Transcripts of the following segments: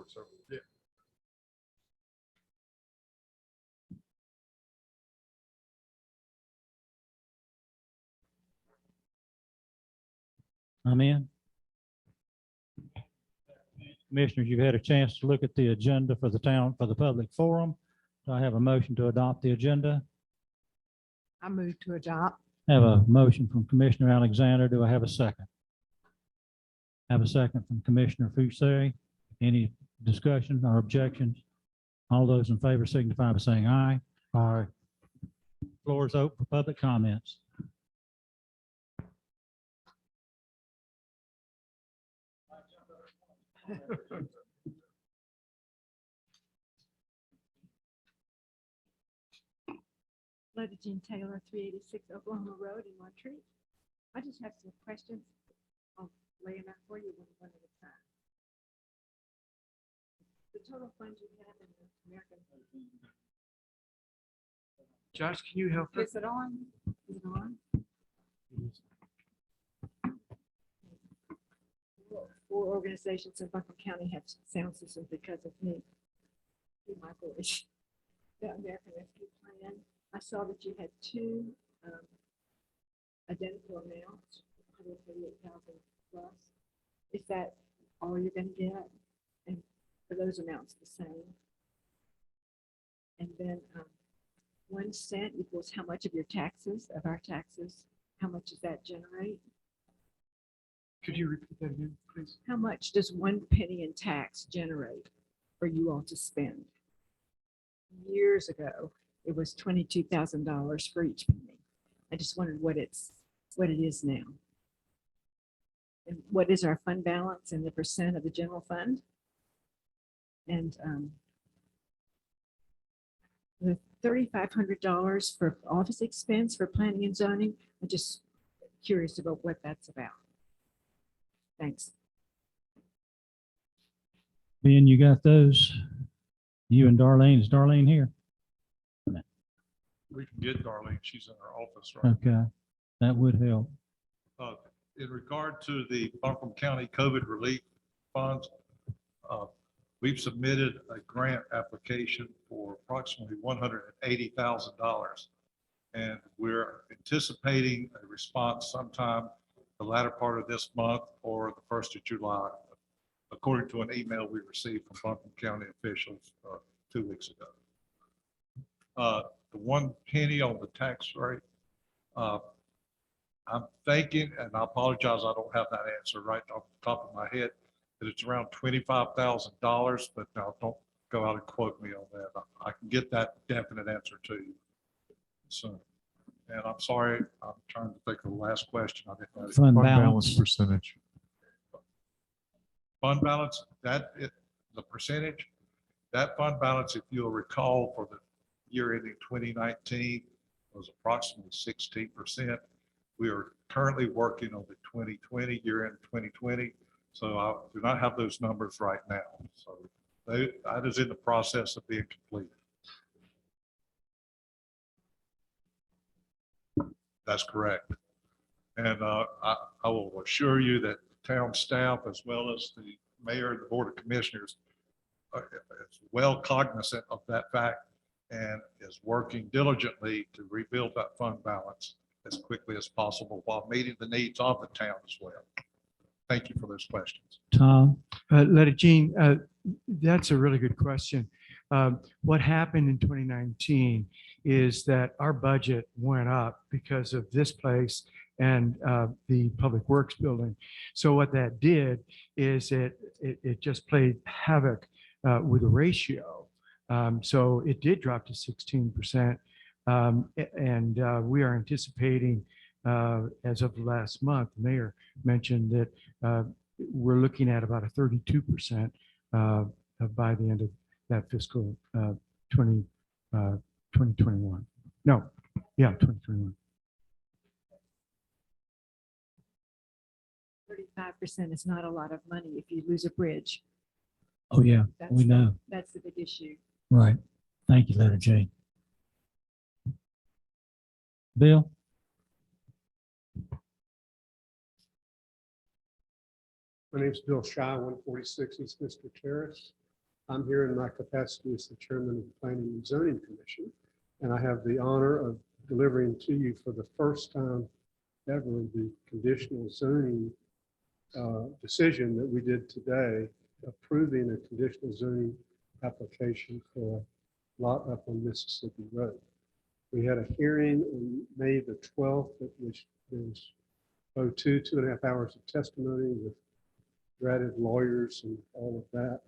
so, yeah. I'm in. Commissioners, you've had a chance to look at the agenda for the town, for the public forum. Do I have a motion to adopt the agenda? I move to adopt. Have a motion from Commissioner Alexander. Do I have a second? Have a second from Commissioner Fussari. Any discussion or objections? All those in favor signify by saying aye. Aye. Floor is open for public comments. Letta Jean Taylor, 386 Oklahoma Road in Montreat. I just have some questions. I'll lay them out for you one at a time. The total funds you have in the American. Josh, can you help us? Is it on? Is it on? Four organizations in Buncombe County have sound systems because of me. My voice. The American Rescue Plan. I saw that you had two identical amounts, 138,000 plus. Is that all you're going to get? And are those amounts the same? And then 1 cent equals how much of your taxes, of our taxes, how much does that generate? Could you repeat that again, please? How much does 1 penny in tax generate for you all to spend? Years ago, it was $22,000 for each penny. I just wondered what it is now. And what is our fund balance and the percent of the general fund? And the $3,500 for office expense for planning and zoning, I'm just curious about what that's about. Thanks. Ben, you got those? You and Darlene. Is Darlene here? We can get Darlene. She's in her office, right? Okay, that would help. In regard to the Buncombe County COVID relief funds, we've submitted a grant application for approximately $180,000. And we're anticipating a response sometime the latter part of this month or the 1st of July, according to an email we received from Buncombe County officials 2 weeks ago. The 1 penny on the tax rate, I'm thinking, and I apologize, I don't have that answer right off the top of my head, that it's around $25,000, but now don't go out and quote me on that. I can get that definite answer to you soon. And I'm sorry, I'm trying to think of the last question. I didn't know. Fund balance. Percentage. Fund balance, the percentage, that fund balance, if you'll recall, for the year ending 2019 was approximately 16%. We are currently working on the 2020, year end 2020. So I do not have those numbers right now. So that is in the process of being completed. That's correct. And I will assure you that town staff, as well as the mayor and the board of commissioners, is well cognizant of that fact and is working diligently to rebuild that fund balance as quickly as possible while meeting the needs of the town as well. Thank you for those questions. Tom? Letta Jean, that's a really good question. What happened in 2019 is that our budget went up because of this place and the Public Works building. So what that did is it just played havoc with the ratio. So it did drop to 16%. And we are anticipating, as of last month, the mayor mentioned that we're looking at about a 32% by the end of that fiscal 2021. No, yeah, 2021. 35% is not a lot of money if you lose a bridge. Oh, yeah, we know. That's the big issue. Right. Thank you, Letta Jean. Bill? My name is Bill Shaw, 146 East Mister Terrace. I'm here in my capacity as the chairman of the Planning and Zoning Commission, and I have the honor of delivering to you for the first time ever the conditional zoning decision that we did today, approving a conditional zoning application for a lot up on Mississippi Road. We had a hearing on May the 12th, at which there was 2.5 hours of testimony with dreaded lawyers and all of that.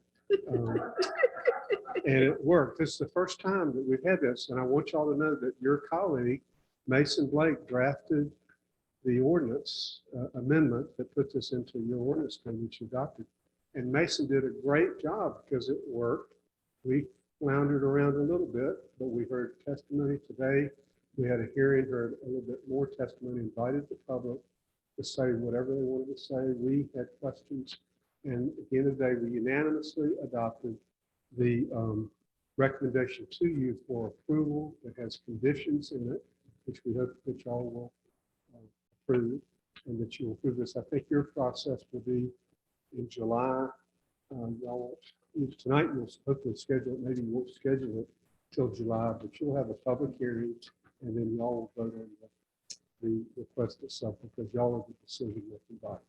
And it worked. This is the first time that we've had this. And I want y'all to know that your colleague, Mason Blake, drafted the ordinance amendment that put this into your ordinance code which you adopted. And Mason did a great job because it worked. We floundered around a little bit, but we heard testimony today. We had a hearing, heard a little bit more testimony, invited the public to say whatever they wanted to say. We had questions. And at the end of the day, we unanimously adopted the recommendation to you for approval. It has conditions in it, which we hope that y'all will approve and that you will approve this. I think your process will be in July. Y'all, tonight you'll hopefully schedule it. Maybe you won't schedule it till July, but you'll have a public hearing and then y'all will vote on the request itself because y'all are the decision-making body.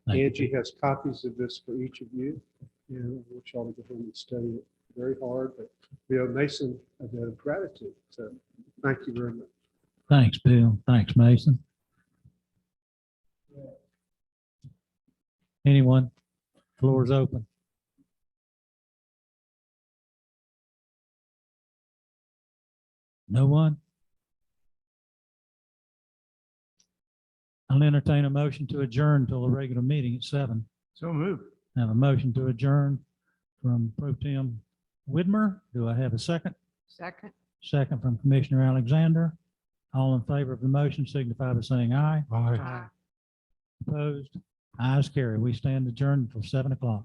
Thank you. Angie has copies of this for each of you. And I want y'all to go home and study it very hard. But we owe Mason a debt of gratitude. So thank you very much. Thanks, Bill. Thanks, Mason. Anyone? Floor is open. No one? I'll entertain a motion to adjourn until the regular meeting at 7. So moved. I have a motion to adjourn from Pro Tem Widmer. Do I have a second? Second. Second from Commissioner Alexander. All in favor of the motion signify by saying aye. Aye. Opposed? Ayes carry. We stand adjourned until 7 o'clock.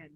And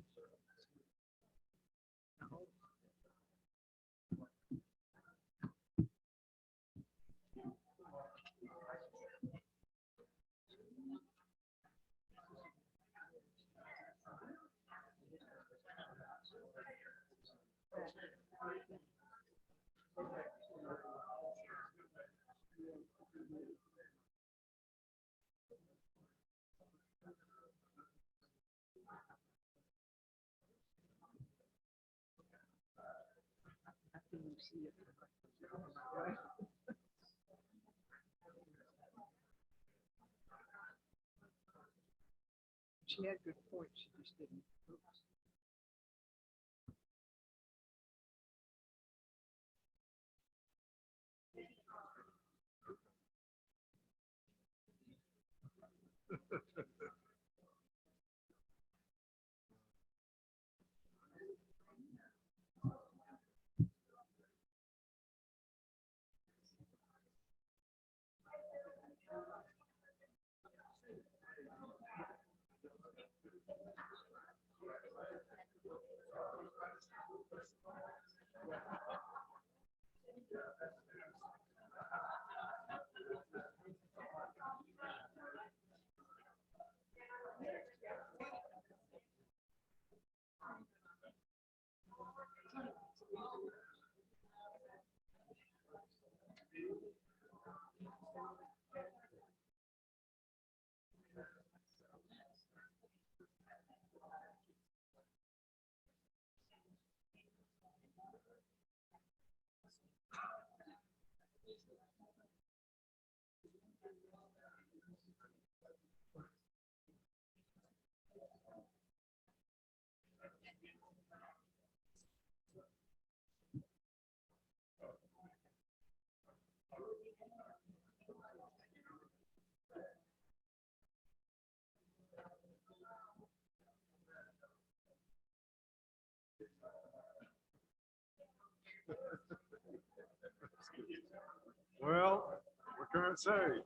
she had good points. She just didn't. Well, what can I say?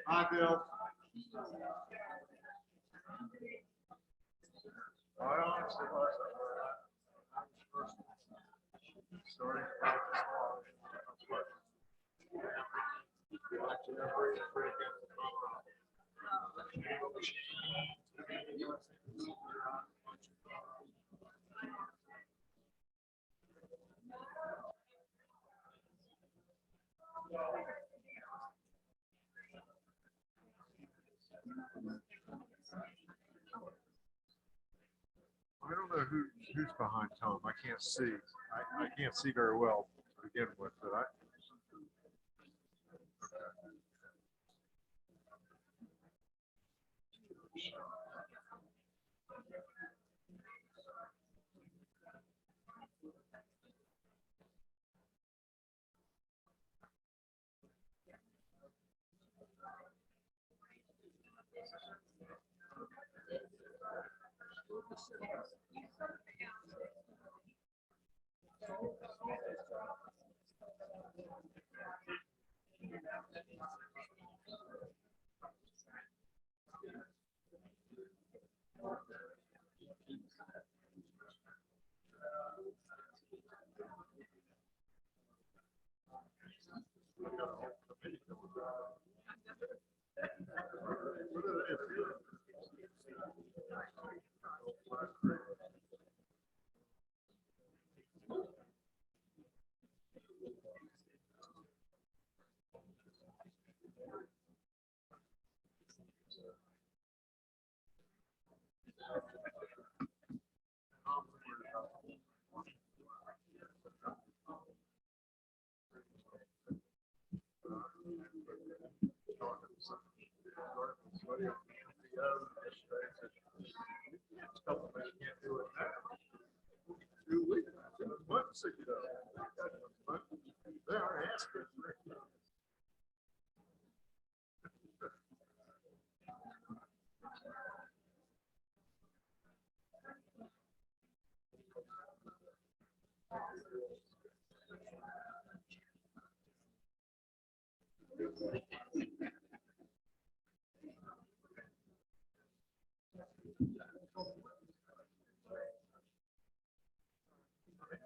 Hi, Bill. I honestly was. Starting practice hard. Watching every freaking. I don't know who's behind Tom. I can't see. I can't see very well to begin with, but I.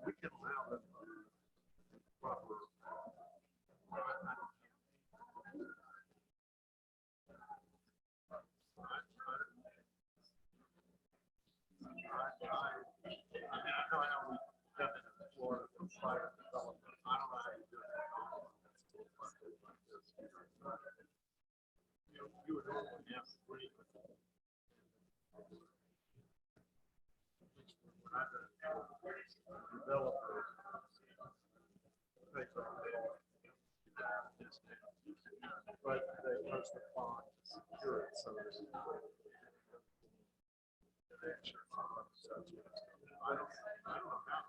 We can allow them proper. I know we've done it in Florida for private development. I don't know how you do it. You would only have three. When I've been a developer, they go, but they post the bond to secure it, so there's an extra bond, so I don't know how.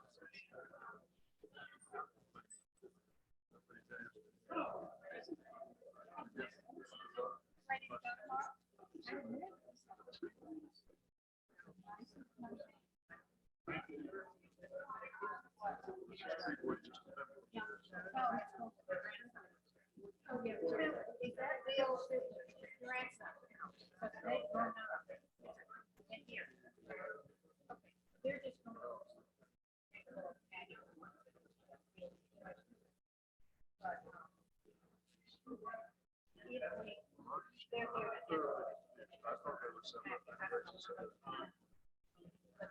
Is that Bill's grandson? Because they grown up in here. They're just gonna go. They're here. I thought they were separate. So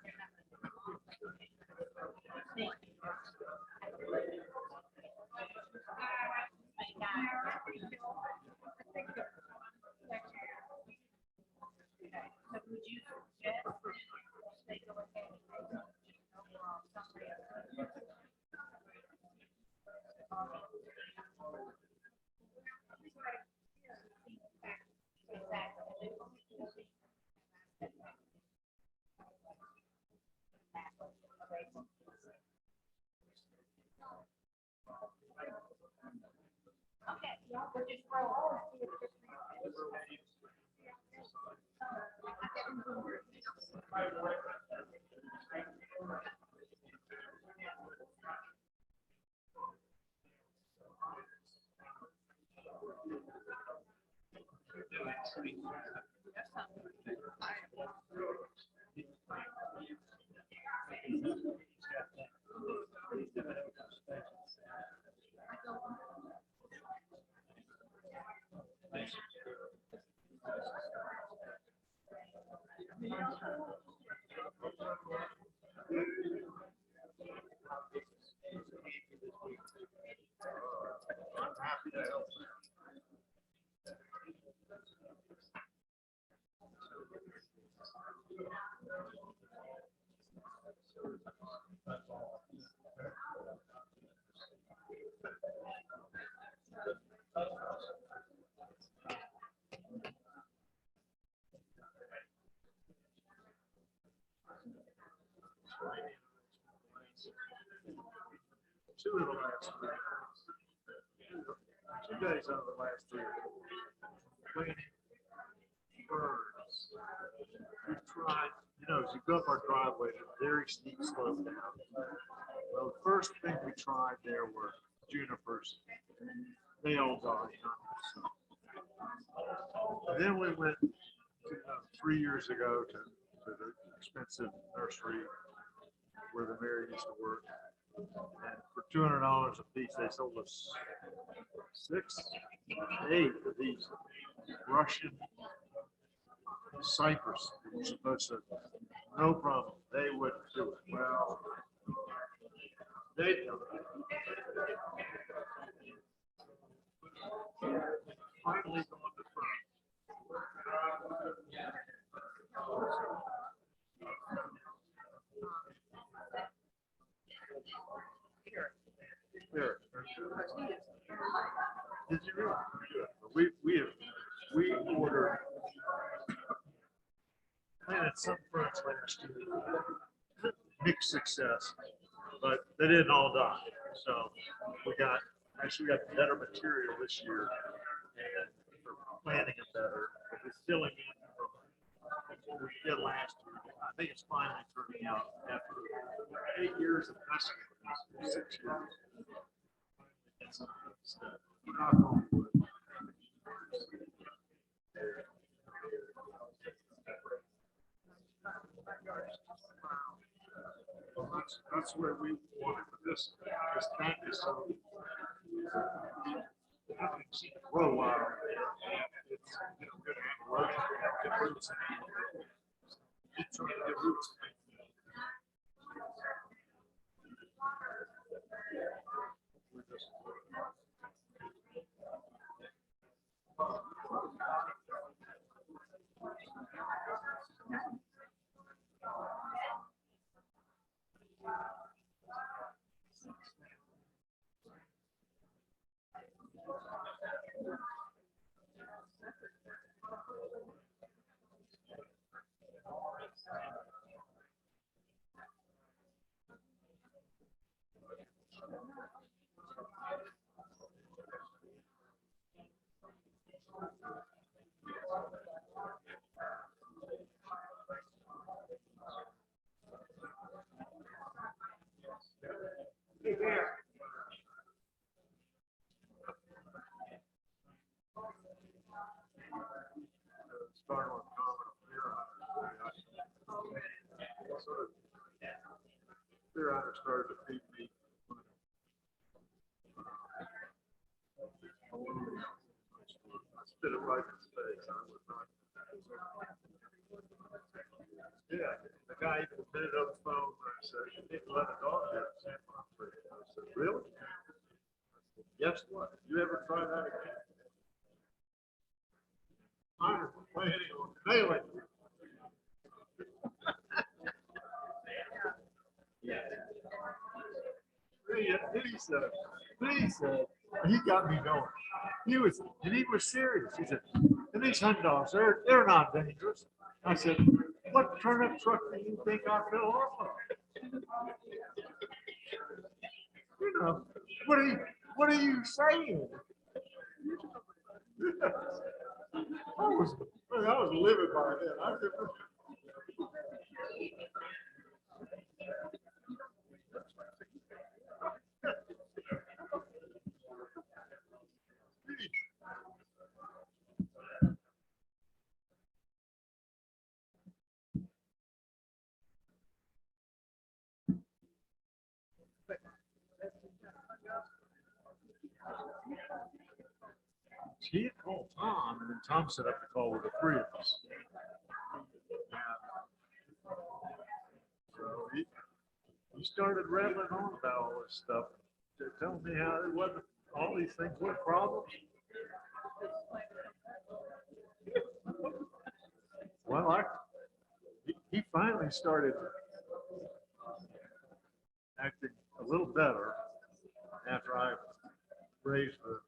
would you suggest they go ahead and take the overall summary of it? Okay, y'all will just roll on. Two of the last three. 2 days out of the last three. Planting birds. We've tried, as you go up our driveway, there's a very steep slope down. Well, the first thing we tried there were junipers. They all died. And then we went 3 years ago to the expensive nursery where the mayor used to work. And for $200 a piece, they sold us 6, 8 of these Russian cypress. We're supposed to, no problem. They wouldn't do it. Well, they don't. Finally, going to front. There. Did you really? We ordered, planted some fronts last year. Mixed success, but they didn't all die. So we got better material this year and we're planting it better. We're filling in from what we did last year. I think it's finally turning out after 8 years of testing. 6 years. It's not going to work. Well, that's where we wanted for this tank is so grow wild. It's good erosion, good roots. It's trying to get roots. Starting with common clear hunter started to feed me. I spit it right in his face. I was not. Yeah, the guy even admitted need to let a dog have a sample. I said, really? I said, guess what? You ever try that again? I'm planning on failing. He said, he got me going. He was serious. He said, and these hunt dogs, they're not dangerous. I said, what turnip truck do you think I fell off of? You know, what are you saying? I was living by that. I said, he had called Tom, and then Tom set up the call with the three of us. So he started rattling on about all this stuff, telling me how it wasn't, all these things were problems. Well, he finally started acting a little better after I raised the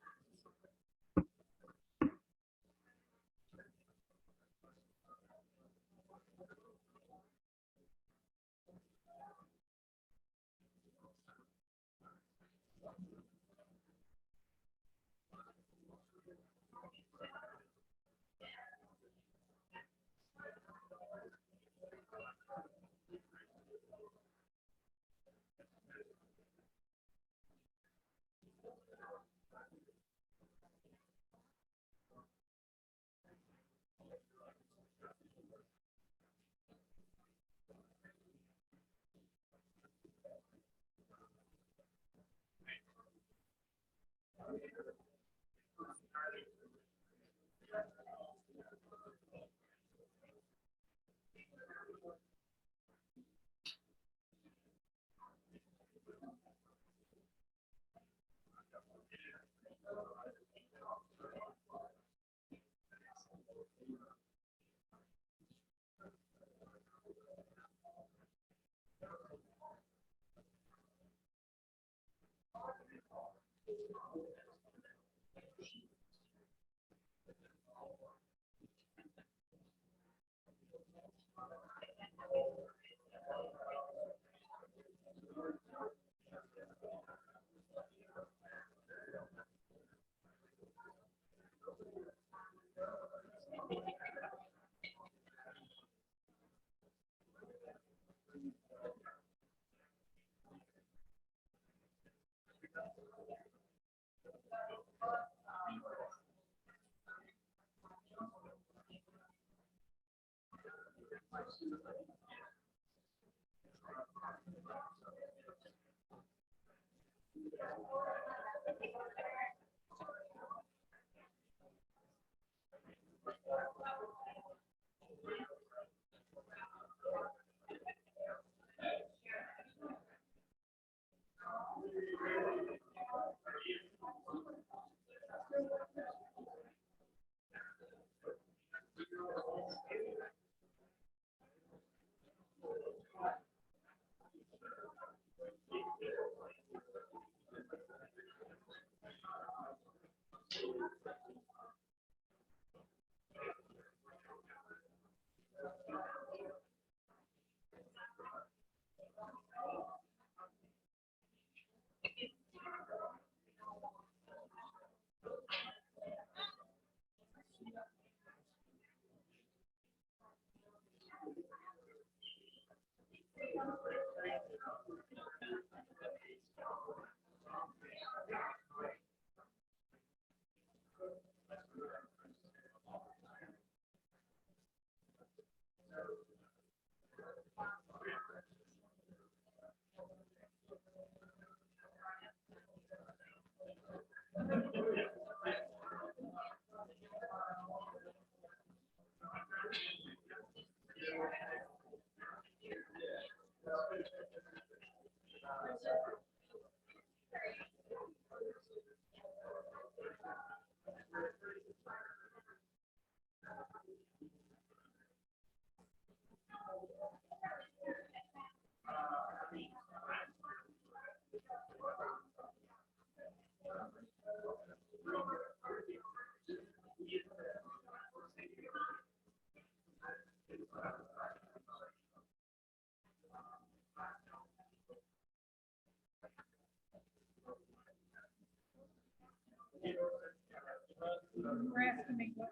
You're asking me what?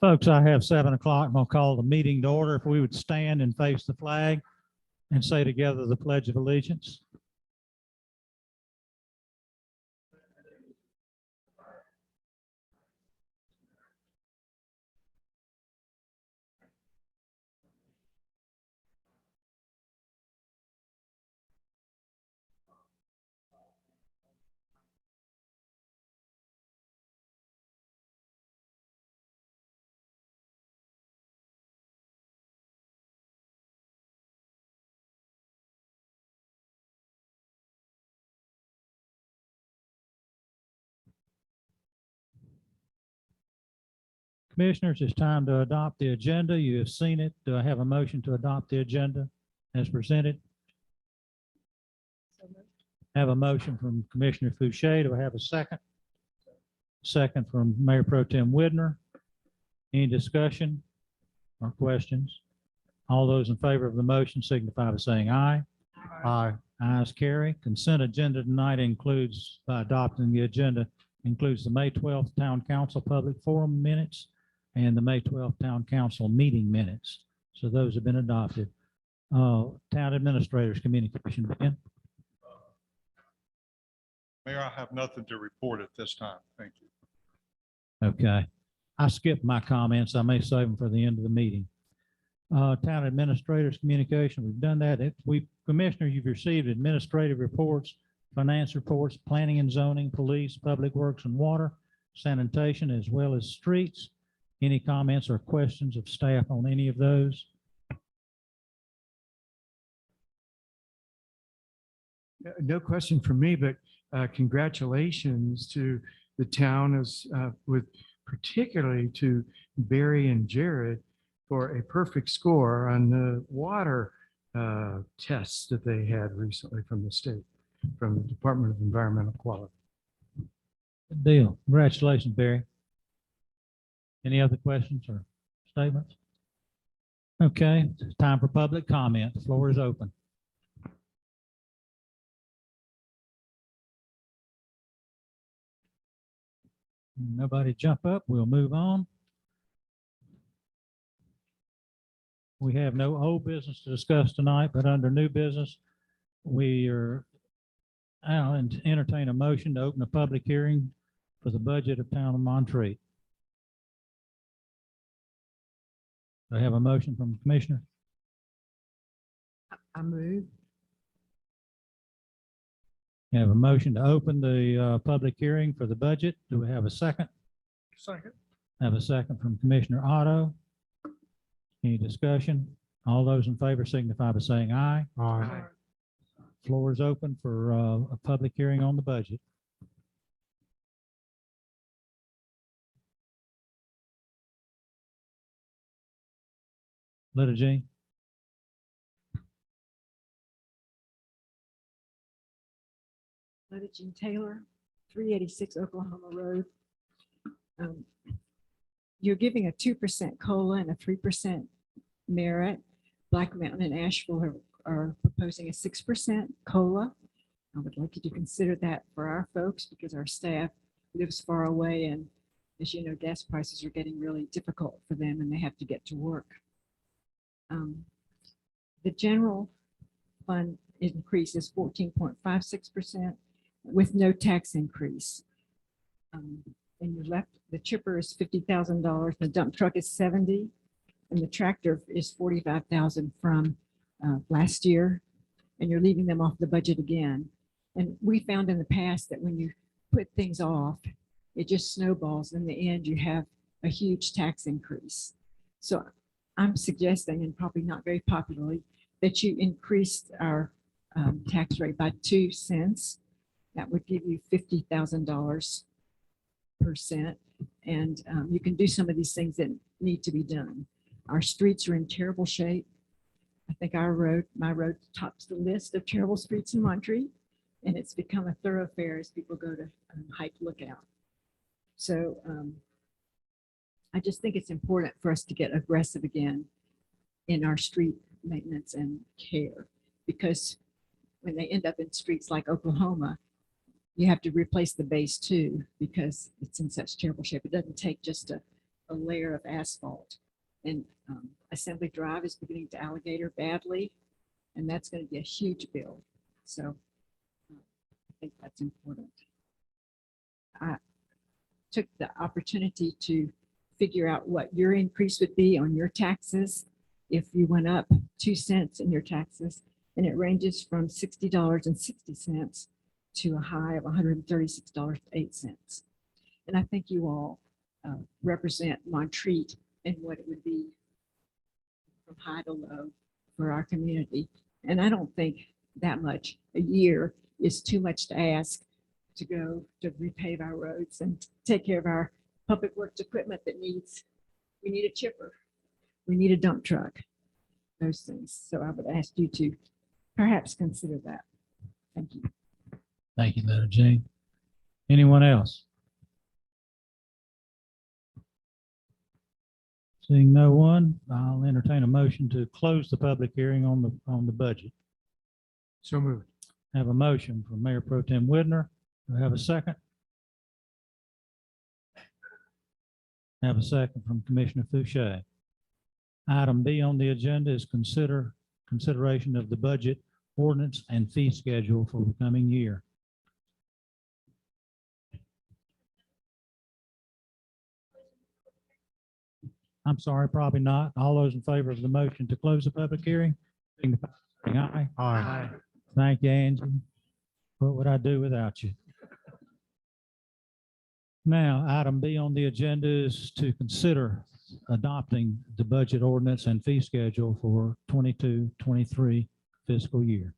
Folks, I have 7 o'clock. I'm going to call the meeting to order. If we would stand and face the flag and say together the Pledge of Allegiance. Commissioners, it's time to adopt the agenda. You have seen it. Do I have a motion to adopt the agenda as presented? So moved. Have a motion from Commissioner Fouché. Do I have a second? Second from Mayor Pro Tem Widner. Any discussion or questions? All those in favor of the motion signify by saying aye. Aye. Ayes carry. Consent agenda tonight includes by adopting the agenda includes the May 12th Town Council Public Forum minutes and the May 12th Town Council meeting minutes. So those have been adopted. Town Administrators Communication, Ben? Mayor, I have nothing to report at this time. Thank you. Okay. I skipped my comments. I may save them for the end of the meeting. Town Administrators Communication, we've done that. Commissioner, you've received administrative reports, finance reports, planning and zoning, police, public works and water, sanitation, as well as streets. Any comments or questions of staff on any of those? No question from me, but congratulations to the town with particularly to Barry and Jared for a perfect score on the water tests that they had recently from the state, from the Department of Environmental Quality. Good deal. Congratulations, Barry. Any other questions or statements? Okay, it's time for public comment. The floor is open. Nobody jump up. We'll move on. We have no old business to discuss tonight, but under new business, I'll entertain a motion to open a public hearing for the budget of Town of Montreat. Do I have a motion from the Commissioner? I move. I have a motion to open the public hearing for the budget. Do we have a second? Second. I have a second from Commissioner Otto. Any discussion? All those in favor signify by saying aye. Aye. Floor is open for a public hearing on the budget. Letta Jean? Letta Jean Taylor, 386 Oklahoma Road. You're giving a 2% COLA and a 3% merit. Black Mountain and Asheville are proposing a 6% COLA. I would like you to consider that for our folks because our staff lives far away, and as you know, gas prices are getting really difficult for them and they have to get to work. The general fund increase is 14.56% with no tax increase. And your left, the chipper is $50,000, the dump truck is 70, and the tractor is 45,000 from last year, and you're leaving them off the budget again. And we found in the past that when you put things off, it just snowballs. In the end, you have a huge tax increase. So I'm suggesting, and probably not very popularly, that you increased our tax rate by 2 cents. That would give you $50,000 %. And you can do some of these things that need to be done. Our streets are in terrible shape. I think my road tops the list of terrible streets in Montreat, and it's become a thoroughfare as people go to hike Lookout. So I just think it's important for us to get aggressive again in our street maintenance and care, because when they end up in streets like Oklahoma, you have to replace the base too, because it's in such terrible shape. It doesn't take just a layer of asphalt. And Assembly Drive is beginning to alligator badly, and that's going to be a huge bill. So I think that's important. I took the opportunity to figure out what your increase would be on your taxes if you went up 2 cents in your taxes, and it ranges from $60.60 to a high of $136.08. And I think you all represent Montreat and what it would be from high to low for our community. And I don't think that much a year is too much to ask to go to repave our roads and take care of our public works equipment that we need a chipper, we need a dump truck, those things. So I would ask you to perhaps consider that. Thank you. Thank you, Letta Jean. Anyone else? Seeing no one, I'll entertain a motion to close the public hearing on the budget. So moved. Have a motion from Mayor Pro Tem Widner. Do I have a second? Have a second from Commissioner Fouché. Item B on the agenda is consideration of the budget ordinance and fee schedule for the coming year. I'm sorry, probably not. All those in favor of the motion to close the public hearing, signify by saying aye. Aye. Thank you, Angie. What would I do without you? Now, item B on the agenda is to consider adopting the budget ordinance and fee schedule for 22-23 fiscal year.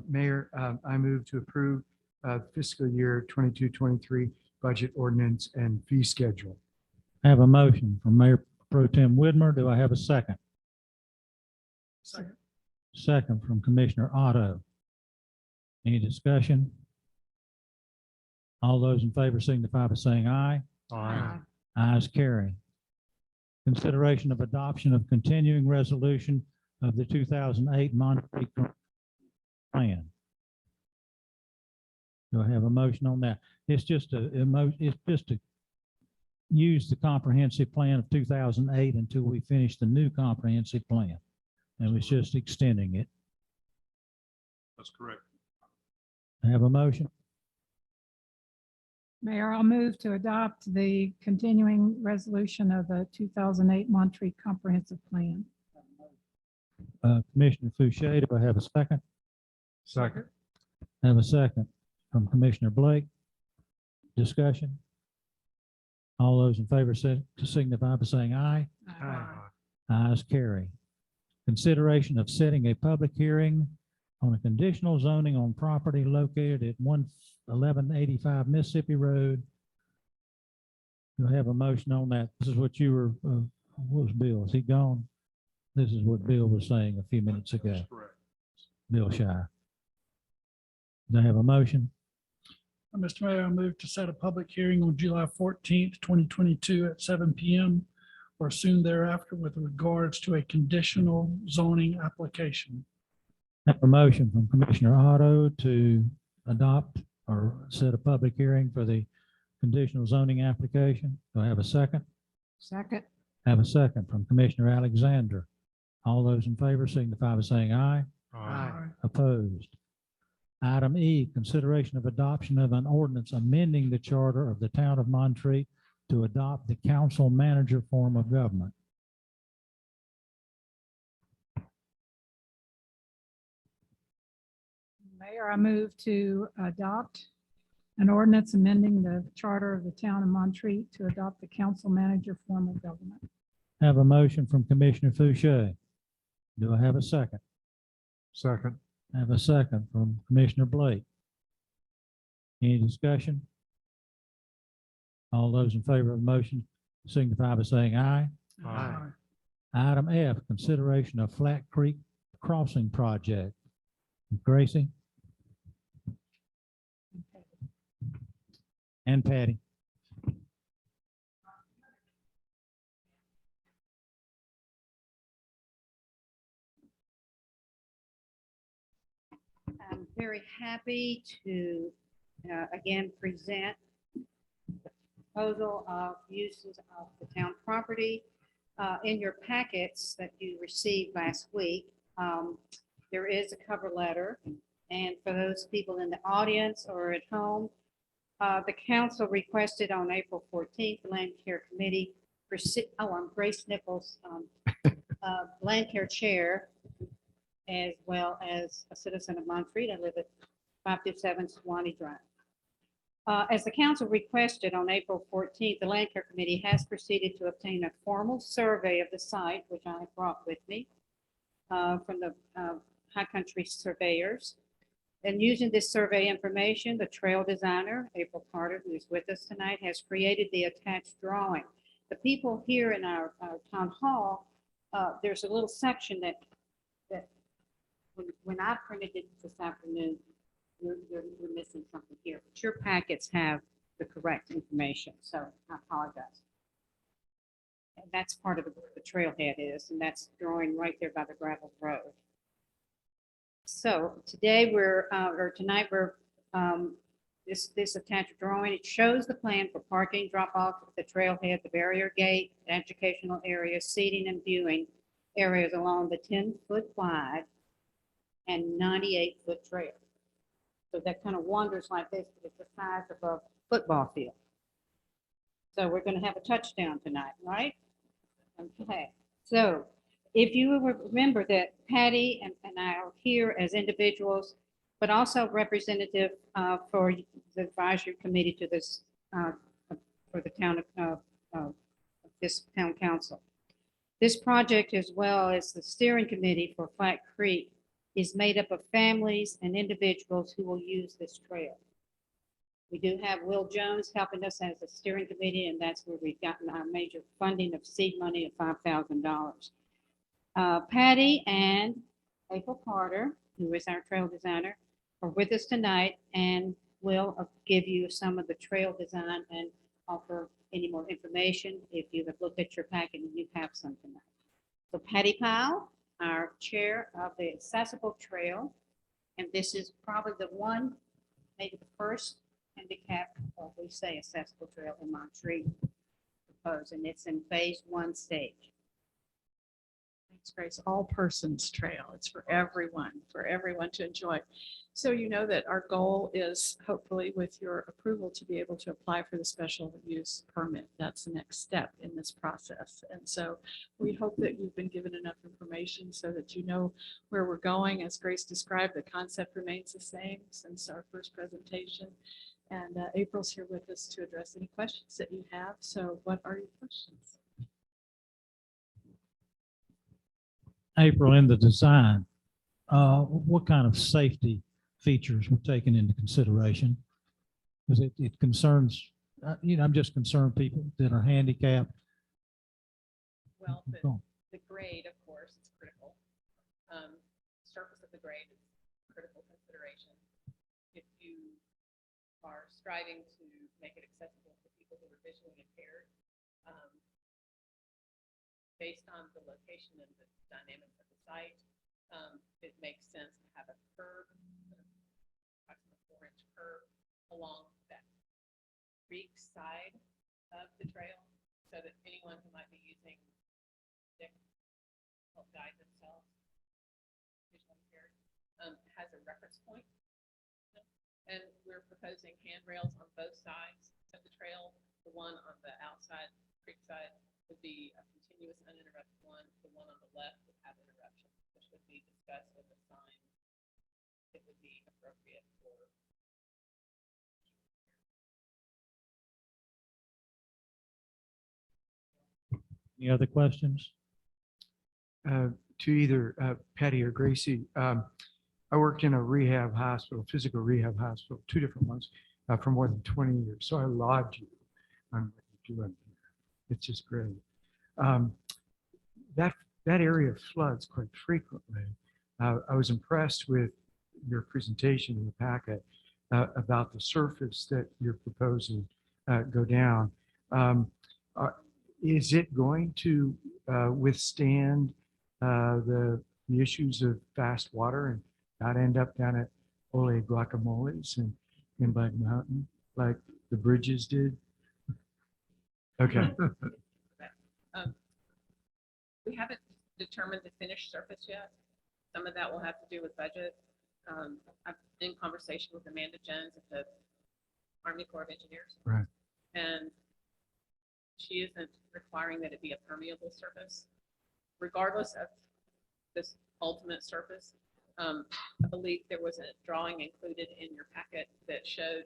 Mayor, I move to approve fiscal year 22-23 budget ordinance and fee schedule. I have a motion from Mayor Pro Tem Whitmer. Do I have a second? Second. Second from Commissioner Otto. Any discussion? All those in favor signify by saying aye. Ayes carry. Consideration of adoption of continuing resolution of the 2008 Monterey Plan. Do I have a motion on that? It's just to use the comprehensive plan of 2008 until we finish the new comprehensive plan. And it's just extending it. That's correct. I have a motion. Mayor, I'll move to adopt the continuing resolution of the 2008 Monterey Comprehensive Plan. Commissioner Fouché, do I have a second? Second. I have a second from Commissioner Blake. Discussion? All those in favor to signify by saying aye. Ayes carry. Consideration of setting a public hearing on a conditional zoning on property located at 1185 Mississippi Road. Do I have a motion on that? This is what you were, what was Bill? Is he gone? This is what Bill was saying a few minutes ago. That's correct. Bill Shy. Do I have a motion? Mr. Mayor, I move to set a public hearing on July 14th, 2022 at 7 PM or soon thereafter with regards to a conditional zoning application. I have a motion from Commissioner Otto to adopt or set a public hearing for the conditional zoning application. Do I have a second? Second. I have a second from Commissioner Alexander. All those in favor signify by saying aye. Opposed. Item E, consideration of adoption of an ordinance amending the charter of the town of Montreat to adopt the council manager form of government. Mayor, I move to adopt an ordinance amending the charter of the town of Montreat to adopt the council manager form of government. I have a motion from Commissioner Fouché. Do I have a second? Second. I have a second from Commissioner Blake. Any discussion? All those in favor of the motion signify by saying aye. Item F, consideration of Flat Creek Crossing Project. Gracie? And Patty. I'm very happy to again present the proposal of uses of the town property. In your packets that you received last week, there is a cover letter. And for those people in the audience or at home, the council requested on April 14th, the Land Care Committee, I'm Grace Nichols, Land Care Chair, as well as a citizen of Montreat. I live at 527 Swanee Drive. As the council requested on April 14th, the Land Care Committee has proceeded to obtain a formal survey of the site, which I have brought with me from the High Country surveyors. And using this survey information, the trail designer, April Carter, who is with us tonight, has created the attached drawing. The people here in our town hall, there's a little section that when I printed it this afternoon, you're missing something here. But your packets have the correct information, so I apologize. And that's part of the trailhead is, and that's drawing right there by the gravel road. So today or tonight, this attached drawing, it shows the plan for parking, drop off at the trailhead, the barrier gate, educational areas, seating and viewing areas along the 10-foot wide and 98-foot trail. So that kind of wanders like this, but it's the size of a football field. So we're going to have a touchdown tonight, right? Okay, so if you will remember that Patty and I are here as individuals, but also representative for the advisory committee to this, for the town of this town council. This project, as well as the steering committee for Flat Creek, is made up of families and individuals who will use this trail. We do have Will Jones helping us as a steering committee, and that's where we've gotten our major funding of seed money of $5,000. Patty and April Carter, who is our trail designer, are with us tonight and will give you some of the trail design and offer any more information if you have looked at your packet and you have some tonight. So Patty Powell, our chair of the Accessible Trail, and this is probably the one, maybe the first handicap, or we say accessible trail in Montreat proposed, and it's in phase 1 stage. Thanks, Grace. All persons trail. It's for everyone to enjoy. So you know that our goal is hopefully with your approval to be able to apply for the special use permit. That's the next step in this process. And so we hope that you've been given enough information so that you know where we're going. As Grace described, the concept remains the same since our first presentation. And April's here with us to address any questions that you have. So what are your questions? April, in the design, what kind of safety features were taken into consideration? Because it concerns, I'm just concerned people that are handicapped. Well, Go on. the grade, of course, is critical. Surface of the grade is critical consideration. If you are striving to make it accessible for people who are visually impaired, based on the location and the dynamics of the site, it makes sense to have a curb, approximately 4-inch curb along that creek side of the trail, so that anyone who might be using stick to help guide themselves, visually impaired, has a reference point. And we're proposing handrails on both sides of the trail. The one on the outside creek side would be a continuous uninterrupted one. The one on the left would have interruption, which would be discussed with the sign. It would be appropriate for. Any other questions? To either Patty or Gracie, I worked in a rehab hospital, physical rehab hospital, 2 different ones, for more than 20 years. So I laud you on what you're doing here. It's just great. That area floods quite frequently. I was impressed with your presentation in the packet about the surface that you're proposing go down. Is it going to withstand the issues of fast water and not end up down at Ole Guacamoles and in Black Mountain like the bridges did? Okay. We haven't determined the finished surface yet. Some of that will have to do with budget. I'm in conversation with Amanda Jones at the Army Corps of Engineers. Right. And she isn't requiring that it be a permeable surface. Regardless of this ultimate surface, I believe there was a drawing included in your packet that showed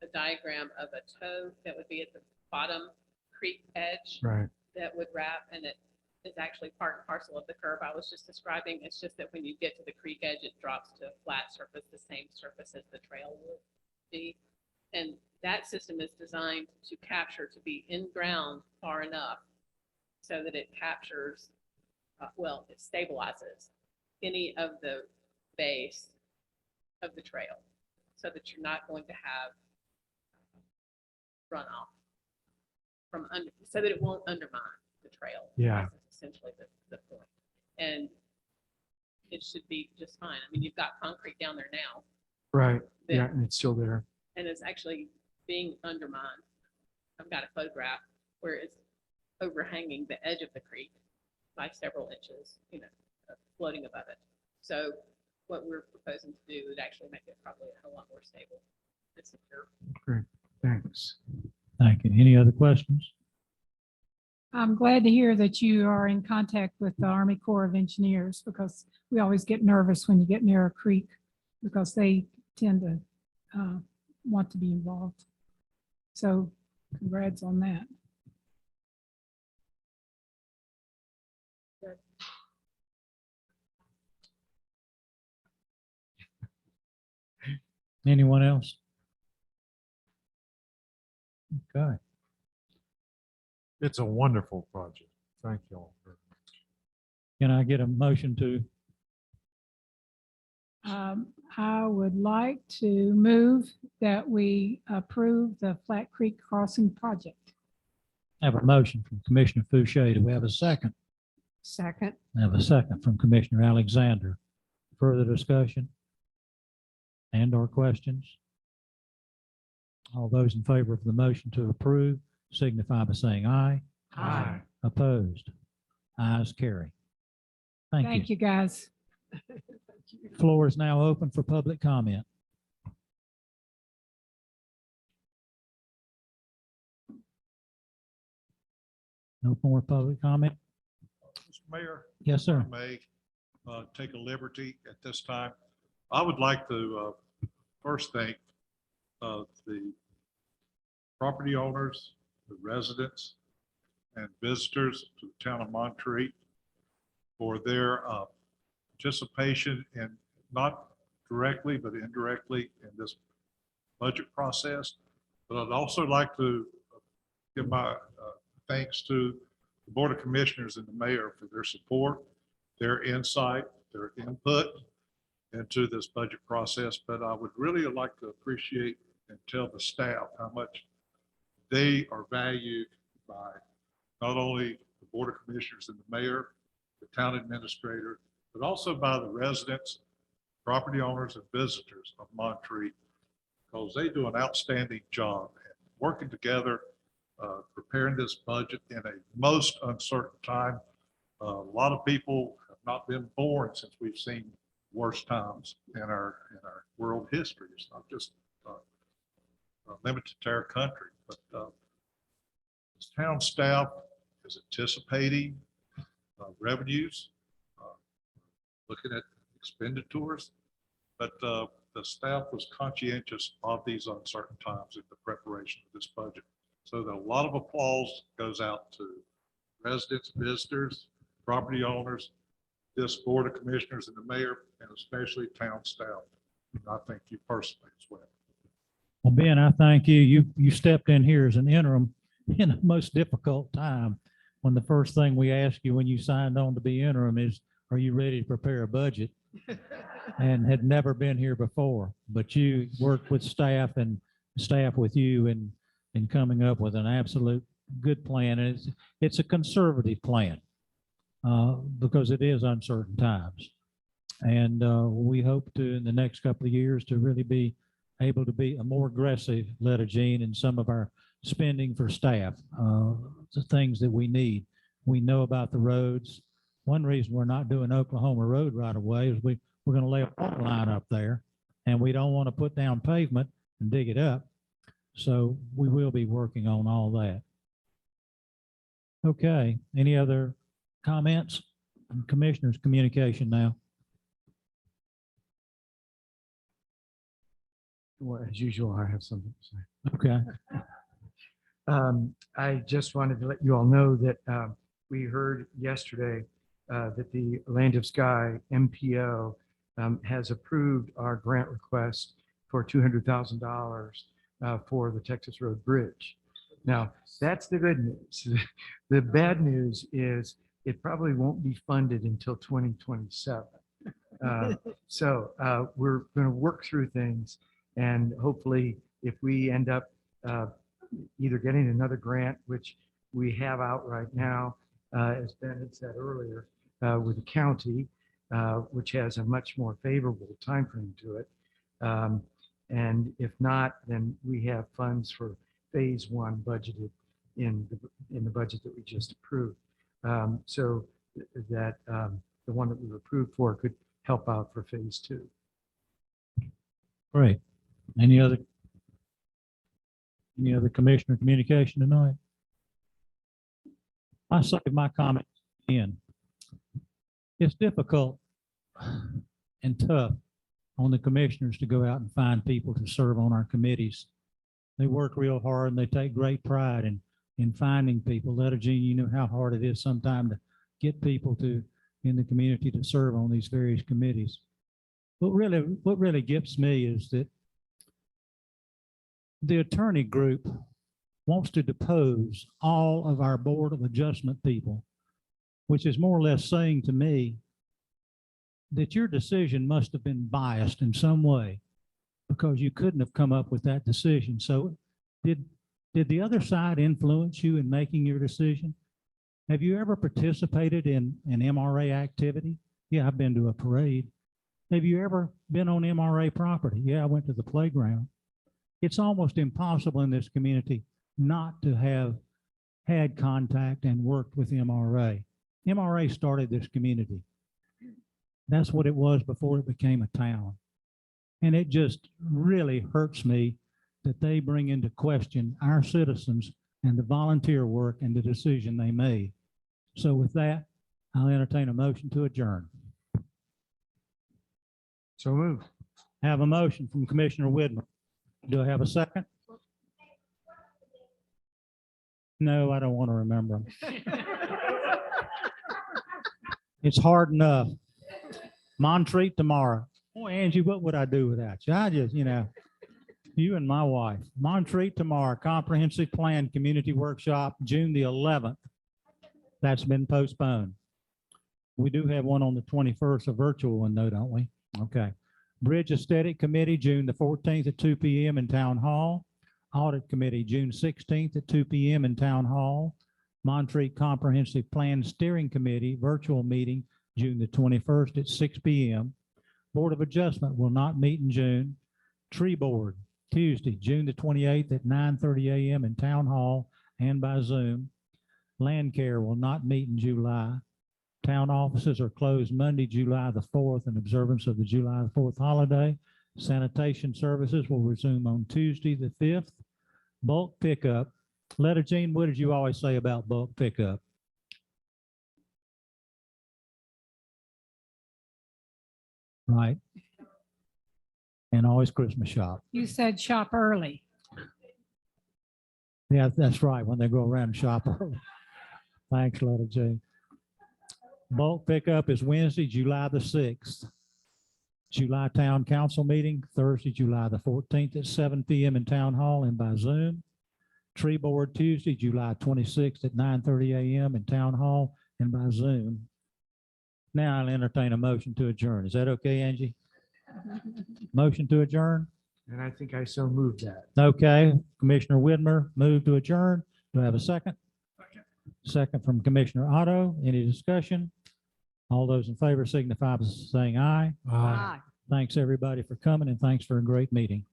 a diagram of a toe that would be at the bottom creek edge. Right. That would wrap, and it is actually part and parcel of the curve I was just describing. It's just that when you get to the creek edge, it drops to a flat surface, the same surface as the trail would be. And that system is designed to capture, to be in ground far enough so that it captures, it stabilizes any of the base of the trail so that you're not going to have runoff from under, so that it won't undermine the trail. Yeah. That's essentially the point. And it should be just fine. I mean, you've got concrete down there now, Right. that- Yeah, and it's still there. and it's actually being undermined. I've got a photograph where it's overhanging the edge of the creek by several inches, floating above it. So what we're proposing to do would actually make it probably a whole lot more stable and secure. Great. Thanks. Thank you. Any other questions? I'm glad to hear that you are in contact with the Army Corps of Engineers, because we always get nervous when you get near a creek, because they tend to want to be involved. So congrats on that. Anyone else? Okay. It's a wonderful project. Thank you all very much. Can I get a motion to, I would like to move that we approve the Flat Creek Crossing project. have a motion from Commissioner Fouché. Do we have a second? Second. I have a second from Commissioner Alexander. Further discussion? And or questions? All those in favor of the motion to approve signify by saying aye. Aye. Opposed? Ayes carry. Thank Thank you. you, guys. Floor is now open for public comment. No more public comment? Mr. Mayor, Yes, sir. I may take a liberty at this time. I would like to first thank the property owners, the residents, and visitors to the town of Montreat for their participation in, not directly, but indirectly in this budget process. But I'd also like to give my thanks to the Board of Commissioners and the mayor for their support, their insight, their input into this budget process. But I would really like to appreciate and tell the staff how much they are valued by not only the Board of Commissioners and the mayor, the town administrator, but also by the residents, property owners, and visitors of Montreat, because they do an outstanding job at working together, preparing this budget in a most uncertain time. A lot of people have not been born since we've seen worse times in our world history. It's not just limited to our country, but this town staff is anticipating revenues, looking at expenditures, but the staff was conscientious of these uncertain times in the preparation of this budget. So that a lot of applause goes out to residents, visitors, property owners, this Board of Commissioners and the mayor, and especially town staff. And I thank you personally as well. Well, Ben, I thank you. You stepped in here as an interim in a most difficult time, when the first thing we asked you when you signed on to be interim is, are you ready to prepare a budget? And had never been here before, but you worked with staff and staff with you in coming up with an absolute good plan. And it's a conservative plan because it is uncertain times. And we hope to, in the next couple of years, to really be able to be a more aggressive, Letta Jean, in some of our spending for staff, the things that we need. We know about the roads. One reason we're not doing Oklahoma Road right away is we're going to lay a fault line up there, and we don't want to put down pavement and dig it up. So we will be working on all that. Okay, any other comments? Commissioners' communication now. Well, as usual, I have something to say. Okay. I just wanted to let you all know that we heard yesterday that the Land of Sky MPO has approved our grant request for $200,000 for the Texas Road Bridge. Now, that's the good news. The bad news is it probably won't be funded until 2027. So we're going to work through things, and hopefully if we end up either getting another grant, which we have out right now, as Ben had said earlier, with the county, which has a much more favorable timeframe to it. And if not, then we have funds for phase one budgeted in the budget that we just approved. So that the one that we were approved for could help out for phase two. Great. Any other commissioner communication tonight? I say my comment in. It's difficult and tough on the commissioners to go out and find people to serve on our committees. They work real hard and they take great pride in finding people. Letta Jean, you know how hard it is sometimes to get people in the community to serve on these various committees. What really gets me is that the attorney group wants to depose all of our Board of Adjustment people, which is more or less saying to me that your decision must have been biased in some way because you couldn't have come up with that decision. So did the other side influence you in making your decision? Have you ever participated in an MRA activity? Yeah, I've been to a parade. Have you ever been on MRA property? Yeah, I went to the playground. It's almost impossible in this community not to have had contact and worked with MRA. MRA started this community. That's what it was before it became a town. And it just really hurts me that they bring into question our citizens and the volunteer work and the decision they made. So with that, I'll entertain a motion to adjourn. So moved. Have a motion from Commissioner Whitmer. Do I have a second? No, I don't want to remember them. It's hard enough. Montreat tomorrow. Boy, Angie, what would I do without you? I just, you and my wife. Montreat tomorrow, Comprehensive Plan Community Workshop, June the 11th. That's been postponed. We do have one on the 21st, a virtual one though, don't we? Okay. Bridge Aesthetic Committee, June the 14th at 2 p.m. in Town Hall. Audit Committee, June 16th at 2 p.m. in Town Hall. Montreat Comprehensive Plan Steering Committee, virtual meeting, June the 21st at 6 p.m. Board of Adjustment will not meet in June. Tree Board, Tuesday, June the 28th at 9:30 a.m. in Town Hall and by Zoom. Land Care will not meet in July. Town offices are closed Monday, July the 4th in observance of the July the 4th holiday. Sanitation services will resume on Tuesday the 5th. Bulk pickup. Letta Jean, what did you always say about bulk pickup? Right. And always Christmas shop. You said shop early. Yeah, that's right. When they go around and shop early. Thanks, Letta Jean. Bulk pickup is Wednesday, July the 6th. July Town Council meeting, Thursday, July the 14th at 7 p.m. in Town Hall and by Zoom. Tree Board, Tuesday, July 26th at 9:30 a.m. in Town Hall and by Zoom. Now I'll entertain a motion to adjourn. Is that okay, Angie? Motion to adjourn? And I think I so moved that. Okay, Commissioner Whitmer, move to adjourn. Do I have a second? Second from Commissioner Otto. Any discussion? All those in favor signify by saying aye. Aye. Thanks, everybody, for coming, and thanks for a great meeting.